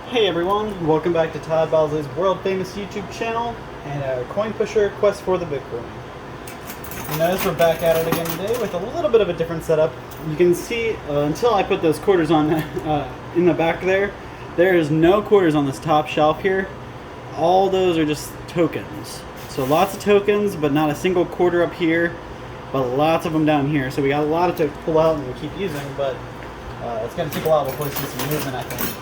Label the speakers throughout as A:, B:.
A: Hey everyone, welcome back to Todd Bosley's world famous YouTube channel and our coin pusher quest for the Bitcoin. You notice we're back at it again today with a little bit of a different setup. You can see until I put those quarters on in the back there is no quarters on this top shelf here. All those are just tokens. So lots of tokens, but not a single quarter up here, but lots of them down here. So we got a lot to pull out and we keep using, but it's going to take a while before we see some movement, I think.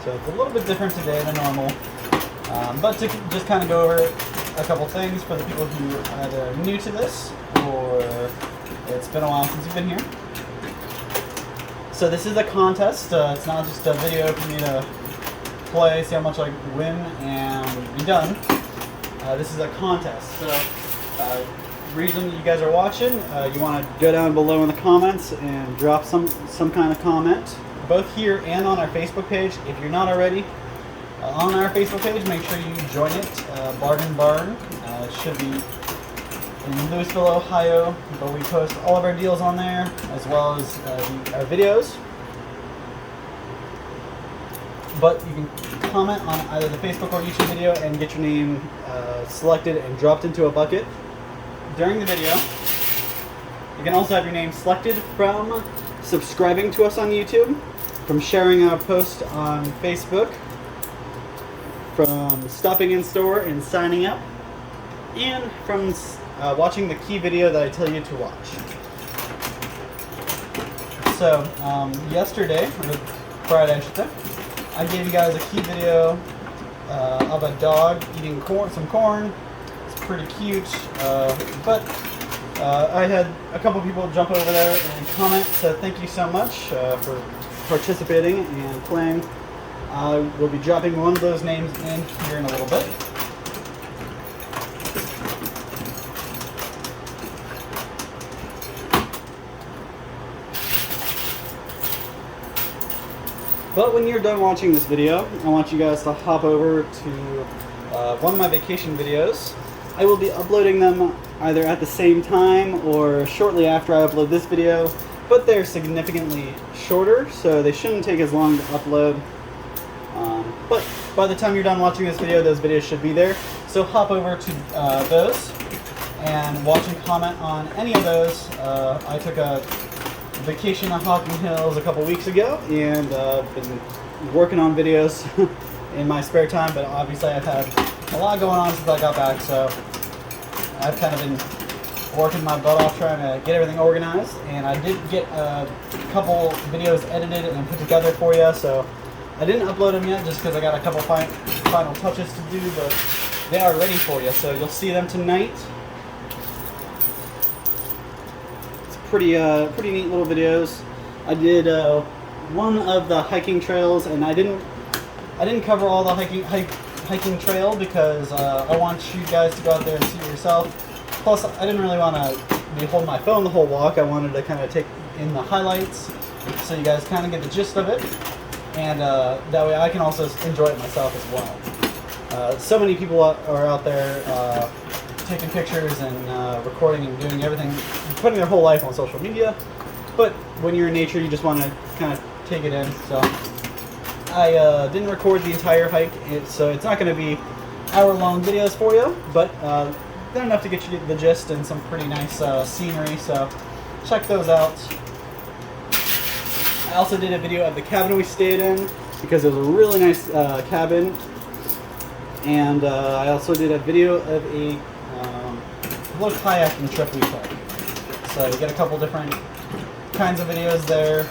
A: So it's a little bit different today than normal, but to just kind of go over a couple things for the people who are either new to this or it's been a while since you've been here. So this is a contest. It's not just a video for me to play, see how much I win, and be done. This is a contest. So reason you guys are watching, you want to go down below in the comments and drop some kind of comment, both here and on our Facebook page. If you're not already on our Facebook page, make sure you join it. Barn. It should be in Louisville, Ohio, but we post all of our deals on there as well as our videos. But you can comment on either the Facebook or YouTube video and get your name selected and dropped into a bucket during the video. You can also have your name selected from subscribing to us on YouTube, from sharing our post on Facebook, from stopping in store and signing up, and from watching the key video that I tell you to watch. So yesterday, or Friday I should say, I gave you guys a key video of a dog eating some corn. It's pretty cute, but I had a couple people jump over there and comment, so thank you so much for participating and playing. We'll be dropping one of those names in here in a little bit. But when you're done watching this video, I want you guys to hop over to one of my vacation videos. I will be uploading them either at the same time or shortly after I upload this video, but they're significantly shorter, so they shouldn't take as long to upload. But by the time you're done watching this video, those videos should be there. So hop over to those and watch and comment on any of those. I took a vacation to Hocking Hills a couple weeks ago and been working on videos in my spare time, but obviously I've had a lot going on since I got back, so I've kind of been working my butt off trying to get everything organized, and I did get a couple videos edited and put together for you, so I didn't upload them yet just because I got a couple final touches to do, but they are ready for you, so you'll see them tonight. It's pretty neat little videos. I did one of the hiking trails, and I didn't cover all the hiking trail because I want you guys to go out there and see it yourself. Plus, I didn't really want to be holding my phone the whole walk. I wanted to kind of take in the highlights so you guys kind of get the gist of it, and that way I can also enjoy it myself as well. So many people are out there taking pictures and recording and doing everything, putting their whole life on social media, but when you're in nature, you just want to kind of take it in. So I didn't record the entire hike, so it's not going to be hour-long videos for you, but they're enough to get you the gist and some pretty nice scenery, so check those out. I also did a video of the cabin we stayed in because it was a really nice cabin, and I also did a video of a little kayaking trip we took. So you get a couple different kinds of videos there.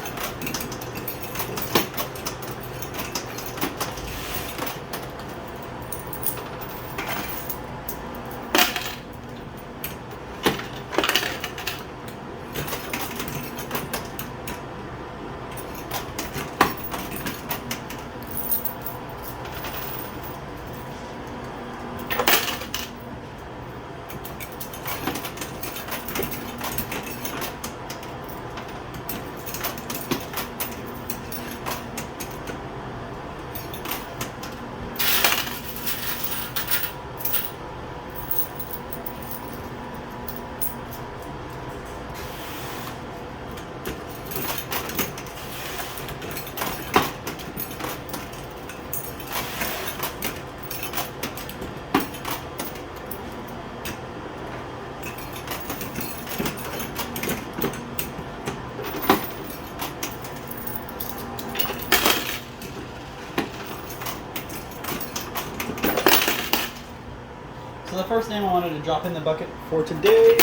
A: So the first name I wanted to drop in the bucket for today,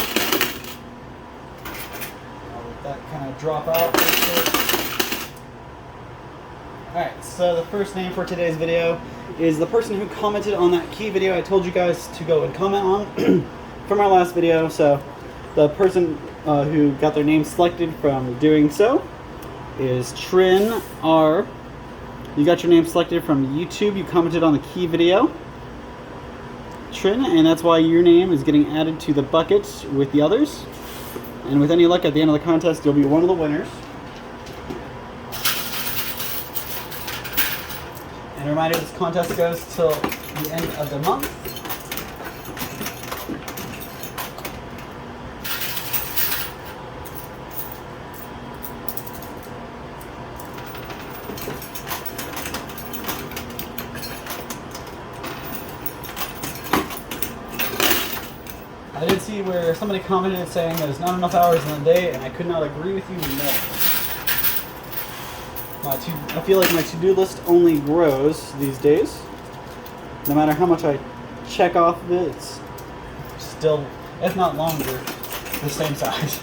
A: I'll let that kind of drop out real quick. Alright, so the first name for today's video is the person who commented on that key video I told you guys to go and comment on from our last video. So the person who got their name selected from doing so is Trin R. You got your name selected from YouTube. You commented on the key video, Trin, and that's why your name is getting added to the bucket with the others. And with any luck, at the end of the contest, you'll be one of the winners. And a reminder, this contest goes till the end of the month. I did see where somebody commented saying there's not enough hours in the day, and I could not agree with you more. I feel like my to-do list only grows these days. No matter how much I check off of it, it's still, if not longer, the same size.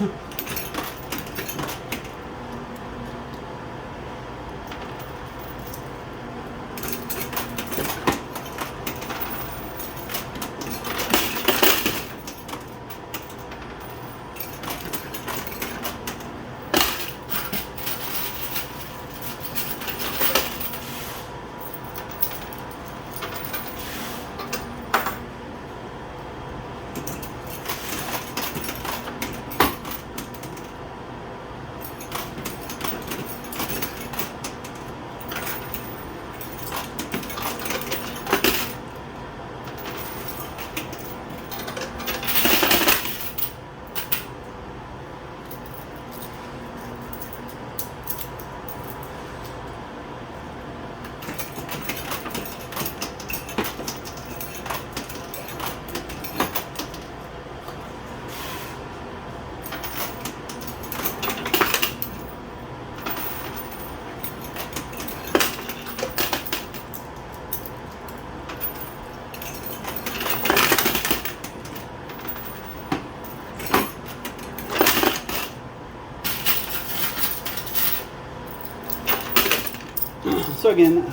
A: So again,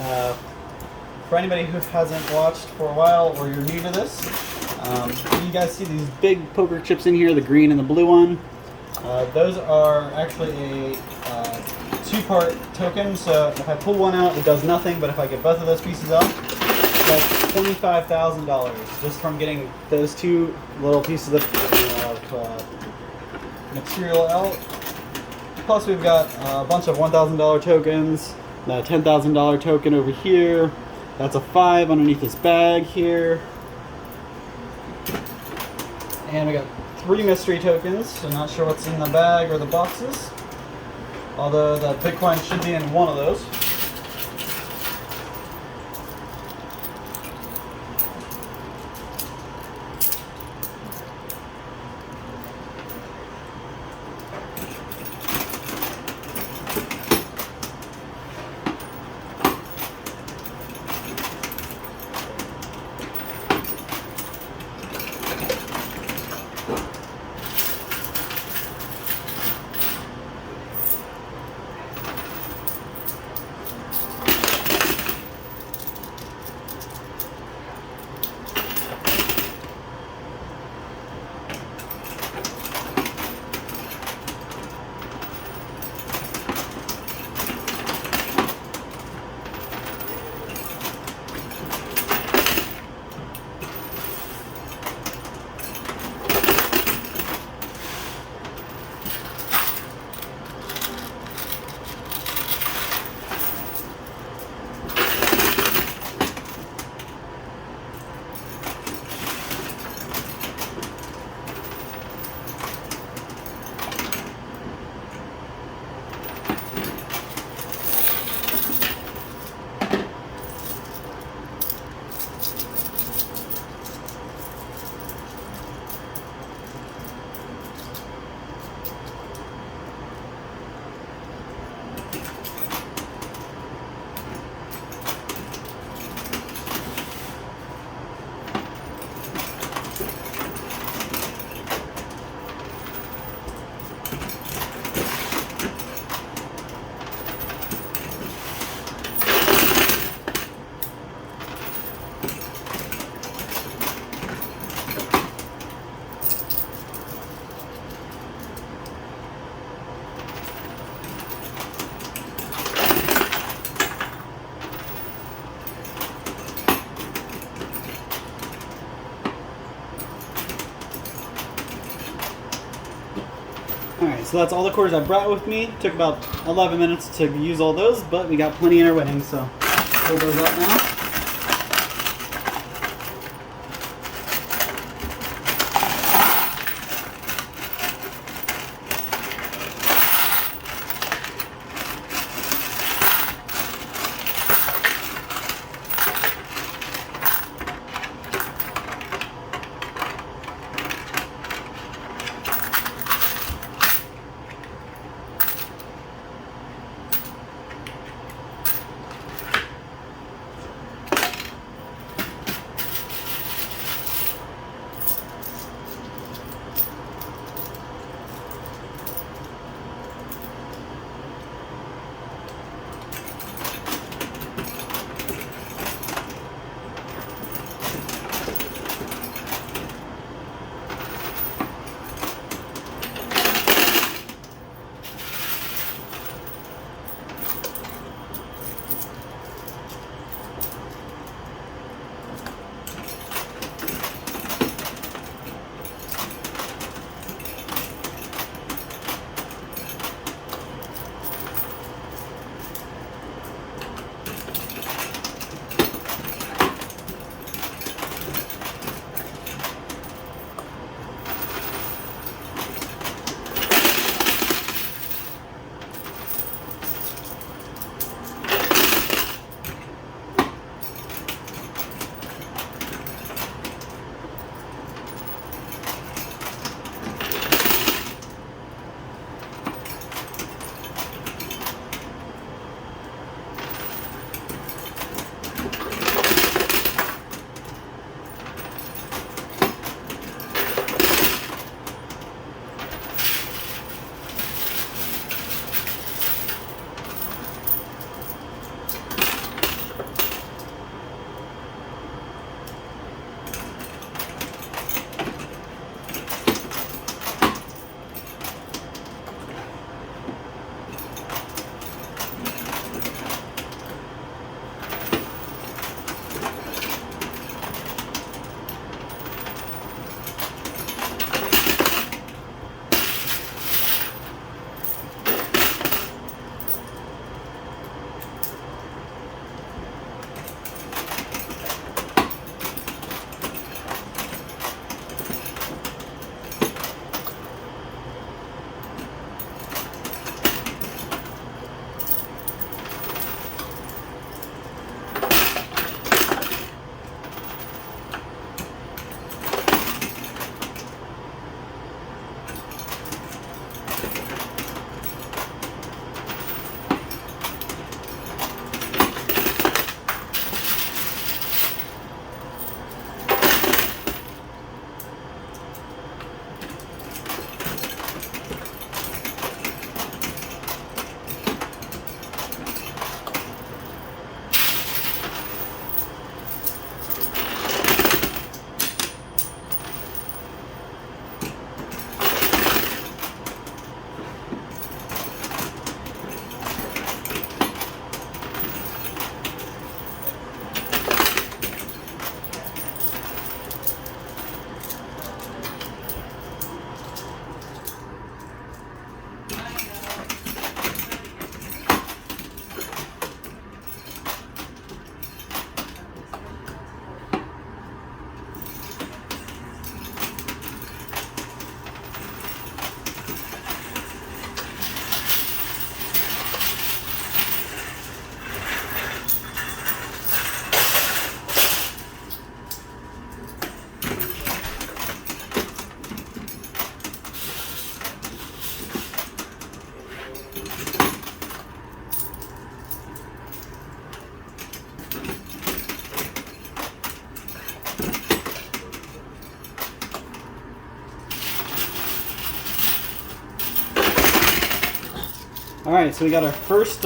A: for anybody who hasn't watched for a while or you're new to this, you guys see these big poker chips in here, the green and the blue one. Those are actually a two-part token, so if I pull one out, it does nothing, but if I get both of those pieces up, that's $25,000 just from getting those two little pieces of material out. Plus we've got a bunch of $1,000 tokens, the $10,000 token over here. That's a 5 underneath this bag here. And we got 3 mystery tokens, so not sure what's in the bag or the boxes. Although the Bitcoin should be in one of those. So that's all the quarters I brought with me. Took about 11 minutes to use all those, but we got plenty in our winnings, so pull those up now. Alright, so we got our first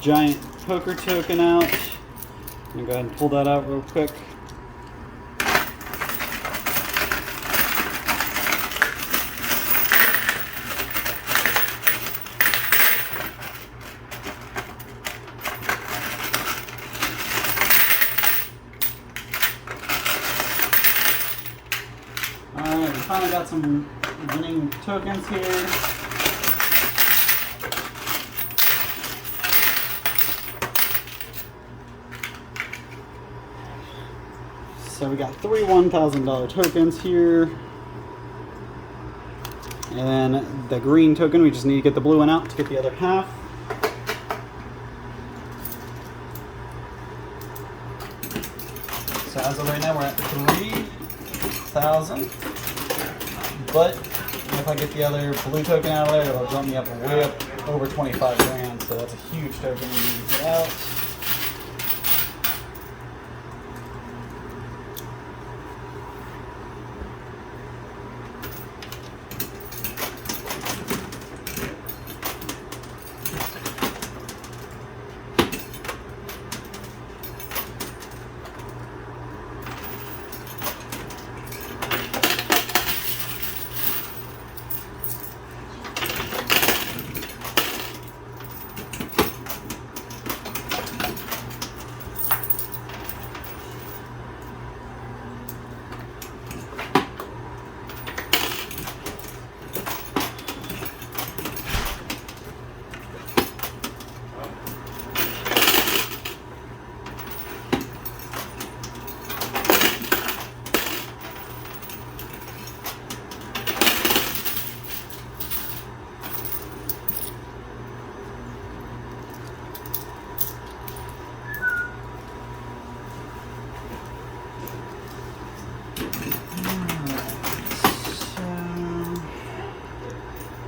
A: giant poker token out. I'm going to go ahead and pull that out real quick. Alright, we finally got some winning tokens here. So we got 3 $1,000 tokens here. And then the green token, we just need to get the blue one out to get the other half. So as of right now, we're at 3,000. But if I get the other blue token out of there, it'll jump me up way up over 25 grand. So that's a huge token we need to get out.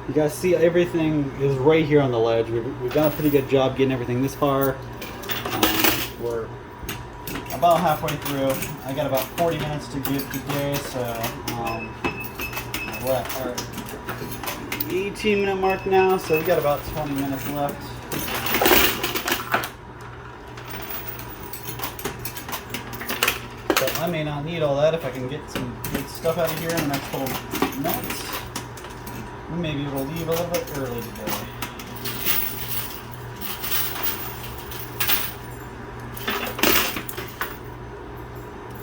A: You guys see everything is right here on the ledge. We've done a pretty good job getting everything this far. We're about halfway through. I got about 40 minutes to give today, so we're at our 18-minute mark now, so we got about 20 minutes left. But I may not need all that if I can get some good stuff out of here in the next couple minutes. We may be able to leave a little bit early today.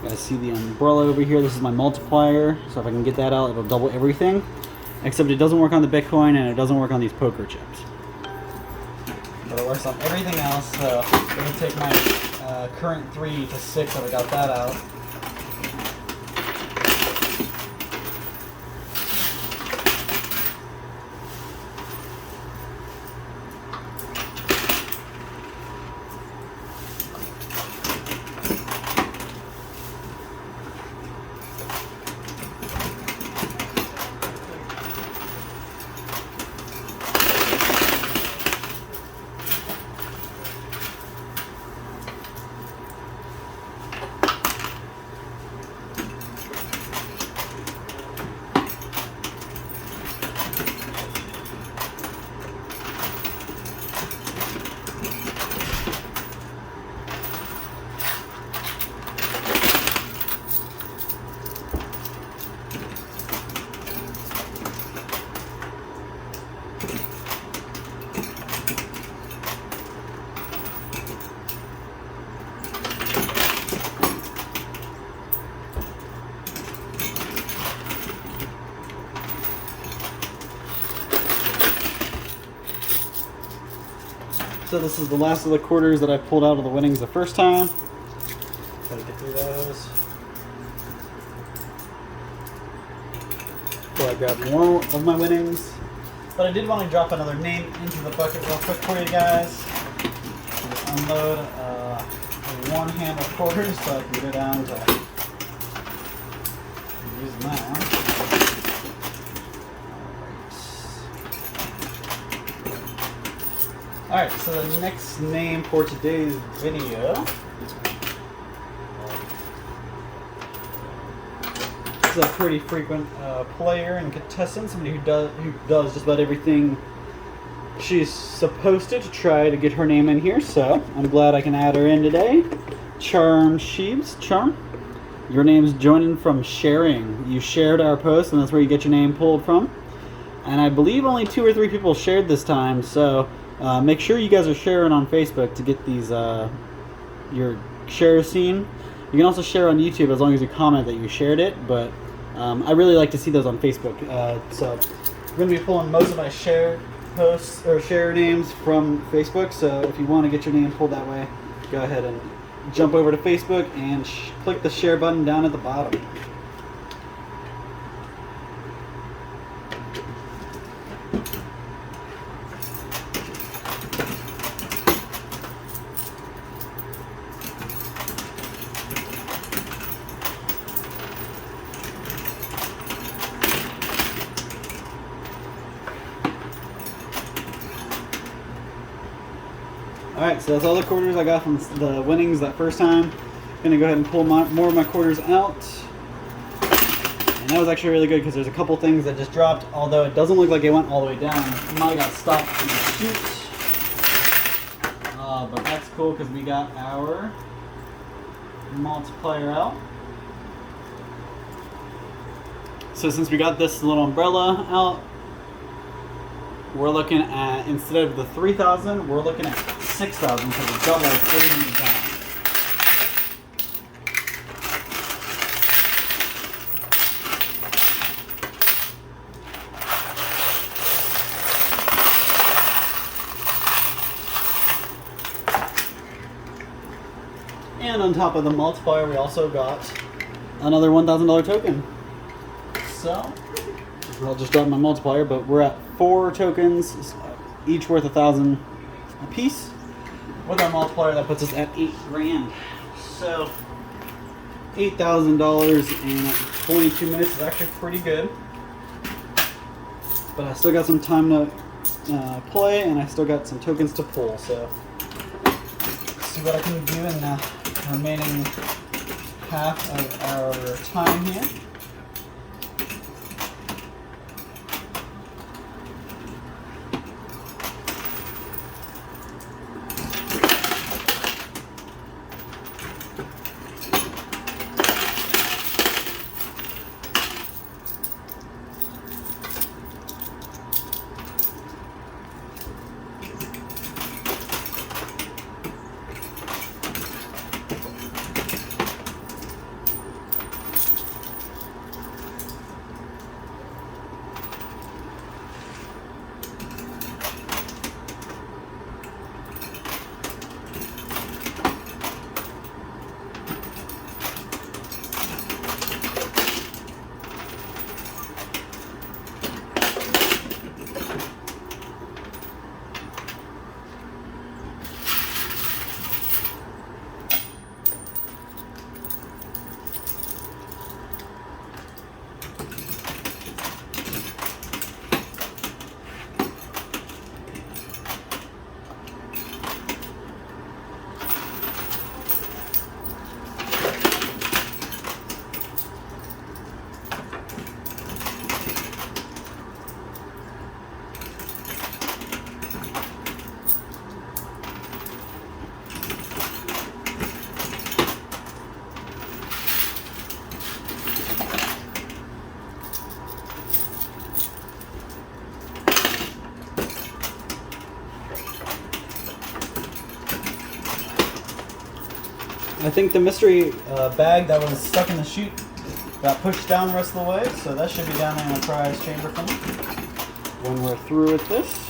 A: You guys see the umbrella over here? This is my multiplier. So if I can get that out, it'll double everything. Except it doesn't work on the Bitcoin and it doesn't work on these poker chips. But it works on everything else. So it'll take my current 3 to 6 if I got that out. So this is the last of the quarters that I pulled out of the winnings the first time. Gotta get through those. So I grabbed more of my winnings. But I did want to drop another name into the bucket real quick for you guys. Just unload one hand of quarters so I can go down to using that one. Alright, so the next name for today's video is a pretty frequent player and contestant, somebody who does just about everything she's supposed to try to get her name in here, so I'm glad I can add her in today. Charm Sheebs. Charm, your name's joining from sharing. You shared our post and that's where you get your name pulled from. And I believe only 2 or 3 people shared this time, so make sure you guys are sharing on Facebook to get these your shares seen. You can also share on YouTube as long as you comment that you shared it, but I really like to see those on Facebook. So I'm going to be pulling most of my shared posts or share names from Facebook, so if you want to get your name pulled that way, go ahead and jump over to Facebook and click the share button down at the bottom. Alright, so that's all the quarters I got from the winnings that first time. I'm gonna go ahead and pull more of my quarters out. And that was actually really good because there's a couple things that just dropped, although it doesn't look like it went all the way down. It might have got stopped in the chute. But that's cool because we got our multiplier out. So since we got this little umbrella out, we're looking at, instead of the 3,000, we're looking at 6,000 for the double 30 down. And on top of the multiplier, we also got another $1,000 token. So I'll just drop my multiplier, but we're at 4 tokens, each worth 1,000 a piece. With our multiplier, that puts us at 8 grand. So $8,000 in 22 minutes is actually pretty good. But I still got some time to play, and I still got some tokens to pull. So let's see what I can do in the remaining half of our time here. I think the mystery bag that was stuck in the chute got pushed down the rest of the way, so that should be down in the prize chamber for me when we're through with this.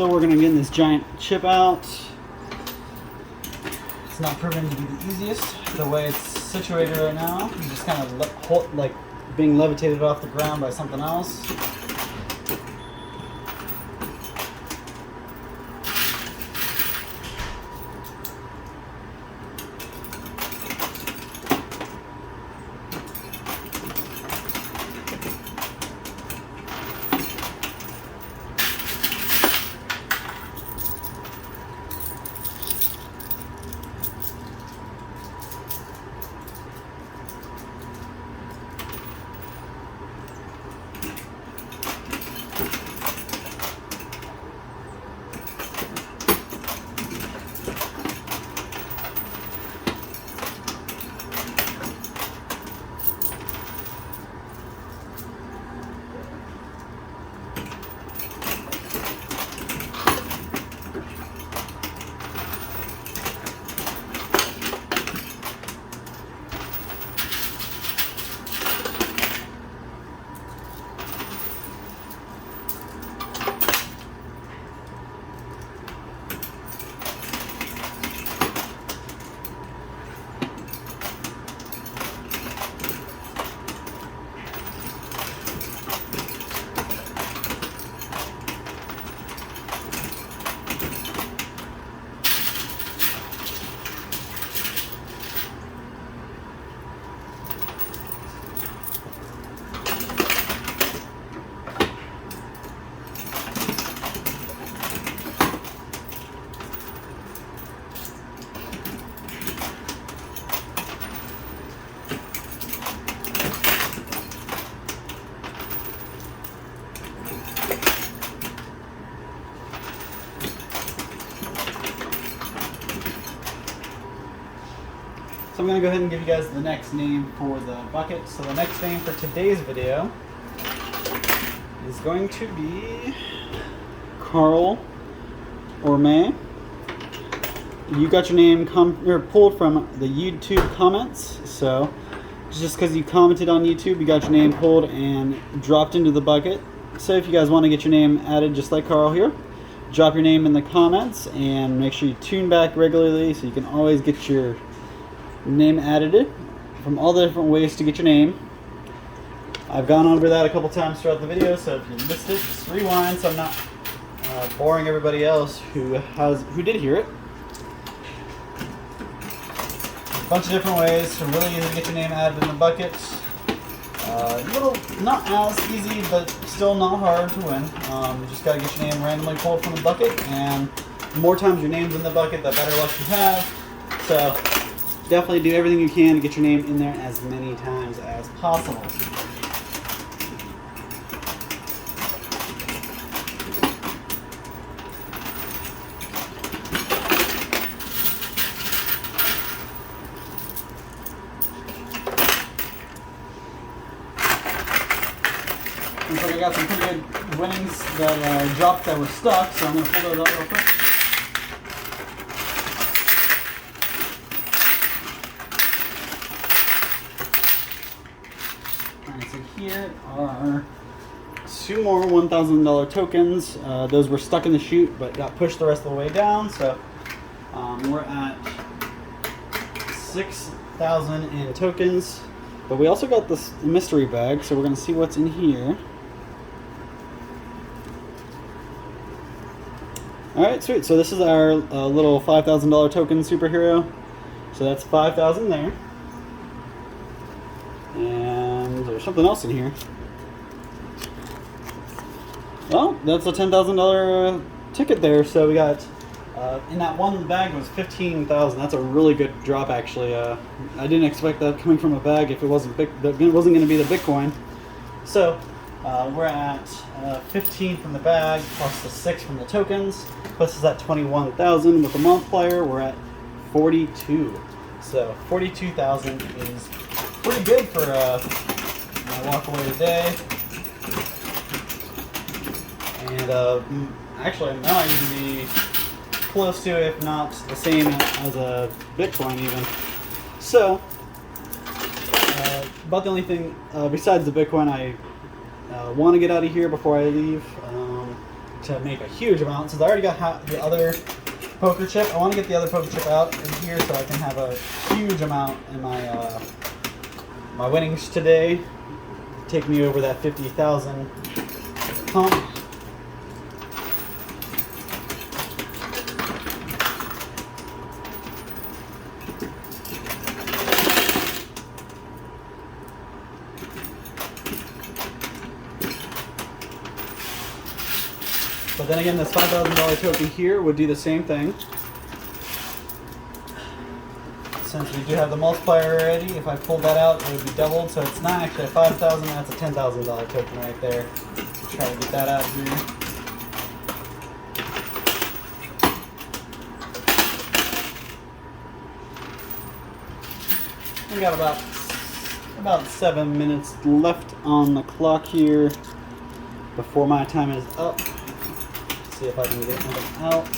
A: still working on getting this giant chip out. It's not proven to be the easiest. The way it's situated right now, you just kind of like being levitated off the ground by something else. So I'm going to go ahead and give you guys the next name for the bucket. So the next name for today's video is going to be Carl or May. You got your name pulled from the YouTube comments. So just because you commented on YouTube, you got your name pulled and dropped into the bucket. So if you guys want to get your name added just like Carl here, drop your name in the comments and make sure you tune back regularly so you can always get your name added from all the different ways to get your name. I've gone over that a couple times throughout the video, so if you missed it, just rewind so I'm not boring everybody else who did hear it. A bunch of different ways to really easy to get your name added in the bucket. Not as easy, but still not hard to win. You just got to get your name randomly pulled from the bucket, and the more times your name's in the bucket, the better luck you have. So definitely do everything you can to get your name in there as many times as possible. Looks like I got some pretty good winnings that dropped that were stuck, so I'm going to pull those out real quick. Alright, so here are two more $1,000 tokens. Those were stuck in the chute but got pushed the rest of the way down, so we're at 6,000 in tokens. But we also got this mystery bag, so we're going to see what's in here. Alright, sweet. So this is our little $5,000 token superhero. So that's 5,000 there. And there's something else in here. Well, that's a $10,000 ticket there. So we got, in that one bag was 15,000. That's a really good drop, actually. I didn't expect that coming from a bag if it wasn't going to be the Bitcoin. So we're at 15 from the bag plus the 6 from the tokens. Plus is at 21,000 with the multiplier. We're at 42. So 42,000 is pretty good for my walk away today. And actually, now I can be close to, if not the same as a Bitcoin even. So, about the only thing besides the Bitcoin I want to get out of here before I leave. to make a huge amount. Since I already got the other poker chip, I want to get the other poker chip out in here so I can have a huge amount in my my winnings today. Take me over that 50,000 hump. But then again, this $5,000 token here would do the same thing. Since we do have the multiplier already, if I pulled that out, it would be doubled. So it's not actually a $5,000, that's a $10,000 token right there. Try to get that out of here. We got about 7 minutes left on the clock here before my time is up. See if I can get anything out.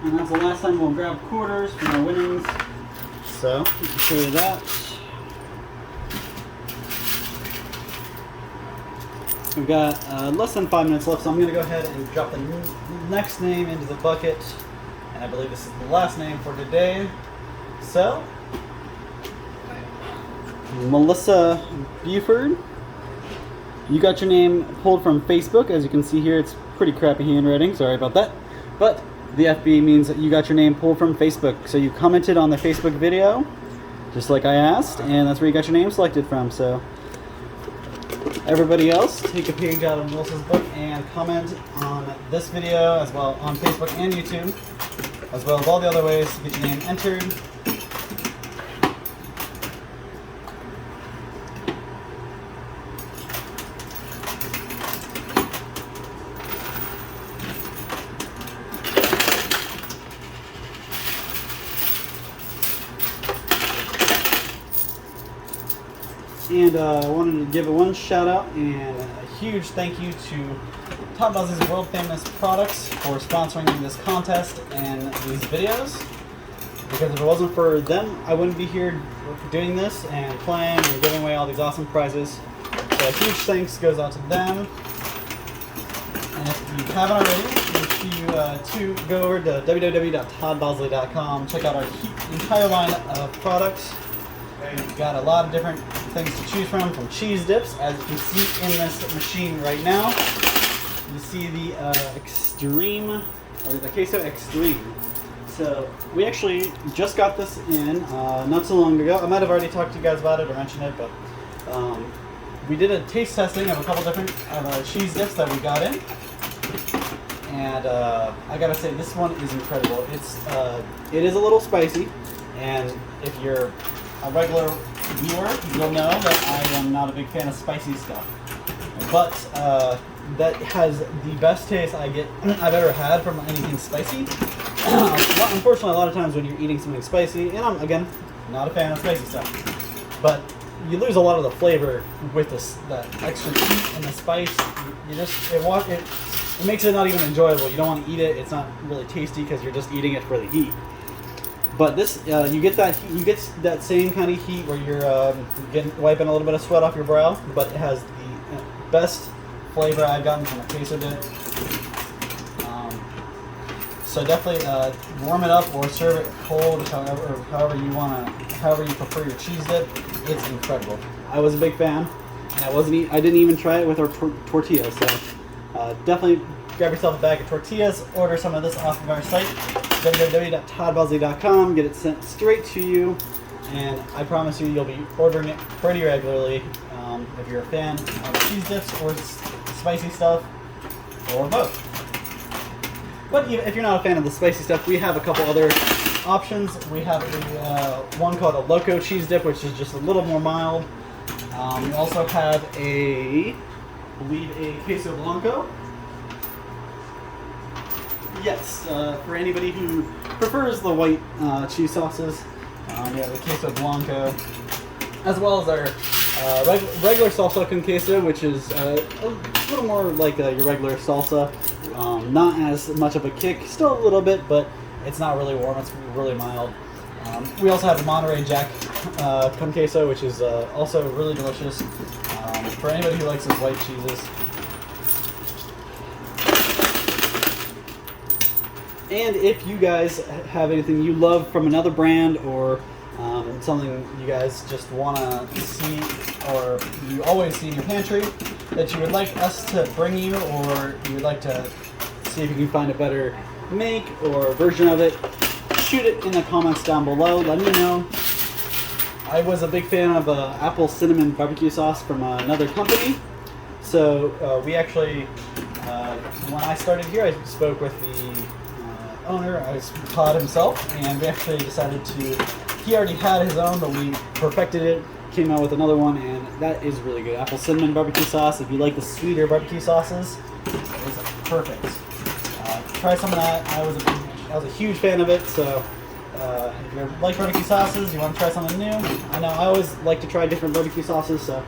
A: And that's the last time we'll grab quarters for my winnings. So, you can show you that. We've got less than 5 minutes left, so I'm going to go ahead and drop the next name into the bucket. And I believe this is the last name for today. So, Melissa Buford. You got your name pulled from Facebook. As you can see here, it's pretty crappy handwriting. Sorry about that. But the FB means that you got your name pulled from Facebook. So you commented on the Facebook video, just like I asked, and that's where you got your name selected from. So everybody else, take a page out of Melissa's book and comment on this video, as well on Facebook and YouTube, as well as all the other ways to get your name entered. And I wanted to give one shout out and a huge thank you to Top Buzz's world famous products for sponsoring this contest and these videos. Because if it wasn't for them, I wouldn't be here doing this and playing and giving away all these awesome prizes. So a huge thanks goes out to them. And if you haven't already, make sure you go over to www.toddbosley.com, check out our entire line of products. We've got a lot of different things to choose from cheese dips, as you can see in this machine right now. You see the Extreme, or the Queso Extreme. So we actually just got this in not so long ago. I might have already talked to you guys about it or mentioned it, but we did a taste testing of a couple different cheese dips that we got in. And I gotta say, this one is incredible. It is a little spicy, and if you're a regular viewer, you'll know that I am not a big fan of spicy stuff. But that has the best taste I've ever had from anything spicy. Unfortunately, a lot of times when you're eating something spicy, and I'm, again, not a fan of spicy stuff, but you lose a lot of the flavor with that extra heat and the spice. It makes it not even enjoyable. You don't want to eat it. It's not really tasty because you're just eating it for the heat. But this, you get that same kind of heat where you're wiping a little bit of sweat off your brow, but it has the best flavor I've gotten from a queso dip. So definitely warm it up or serve it cold, however you prefer your cheese dip. It's incredible. I was a big fan. And I didn't even try it with our tortillas. So definitely grab yourself a bag of tortillas. Order some of this off of our site, www.toddbosley.com. Get it sent straight to you, and I promise you'll be ordering it pretty regularly. If you're a fan of cheese dips or spicy stuff, or both. But if you're not a fan of the spicy stuff, we have a couple other options. We have one called a Loco cheese dip, which is just a little more mild. We also have I believe a queso blanco. Yes, for anybody who prefers the white cheese sauces, we have a queso blanco, as well as our regular salsa con queso, which is a little more like your regular salsa. Not as much of a kick, still a little bit, but it's not really warm, it's really mild. We also have the Monterey Jack con queso, which is also really delicious for anybody who likes those white cheeses. And if you guys have anything you love from another brand, or something you guys just want to see, or you always see in your pantry that you would like us to bring you, or you would like to see if you can find a better make or version of it, shoot it in the comments down below. Let me know. I was a big fan of apple cinnamon barbecue sauce from another company. So we actually, when I started here, I spoke with the owner, Todd himself, and we actually decided he already had his own, but we perfected it, came out with another one, and that is really good. Apple cinnamon barbecue sauce. If you like the sweeter barbecue sauces, it's perfect. Try some of that. I was a huge fan of it, so if you like barbecue sauces, you want to try something new, I know I always like to try different barbecue sauces, so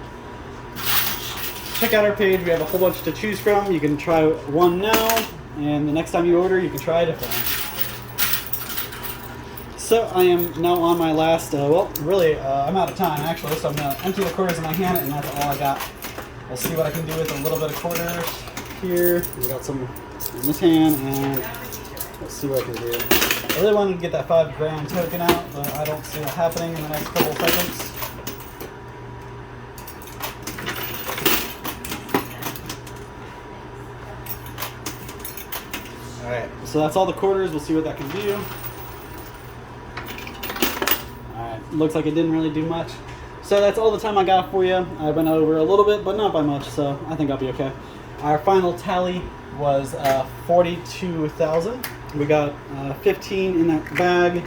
A: check out our page. We have a whole bunch to choose from. You can try one now, and the next time you order, you can try a different one. So I am now on my last, I'm out of time actually, so I'm going to empty the quarters in my hand, and that's all I got. We'll see what I can do with a little bit of quarters here. We got some in this hand, and let's see what I can do. I really wanted to get that 5 gram token out, but I don't see it happening in the next couple of seconds. Alright, so that's all the quarters. We'll see what that can do. Alright, looks like it didn't really do much. So that's all the time I got for you. I went over a little bit, but not by much, so I think I'll be okay. Our final tally was 42,000. We got 15 in that bag,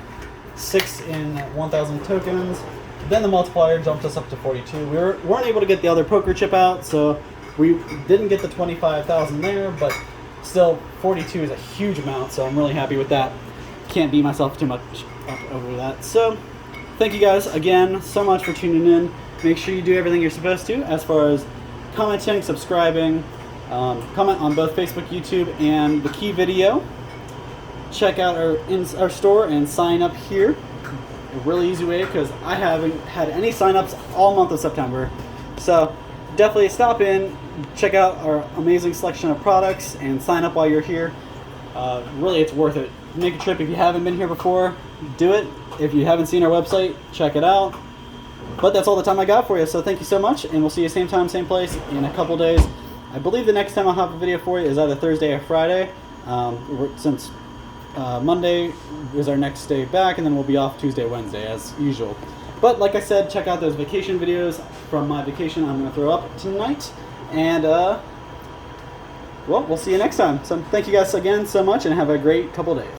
A: 6 in 1,000 tokens. Then the multiplier jumped us up to 42. We weren't able to get the other poker chip out, so we didn't get the 25,000 there, but still 42 is a huge amount, so I'm really happy with that. Can't beat myself too much up over that. So thank you guys again so much for tuning in. Make sure you do everything you're supposed to as far as commenting, subscribing, comment on both Facebook, YouTube, and the key video. Check out our store and sign up here. A really easy way, because I haven't had any sign-ups all month of September. So definitely stop in, check out our amazing selection of products, and sign up while you're here. Really, it's worth it. Make a trip if you haven't been here before. Do it. If you haven't seen our website, check it out. But that's all the time I got for you, so thank you so much, and we'll see you same time, same place in a couple days. I believe the next time I'll have a video for you is either Thursday or Friday, since Monday is our next day back, and then we'll be off Tuesday, Wednesday, as usual. But like I said, check out those vacation videos from my vacation I'm going to throw up tonight, and well, we'll see you next time. So thank you guys again so much, and have a great couple days.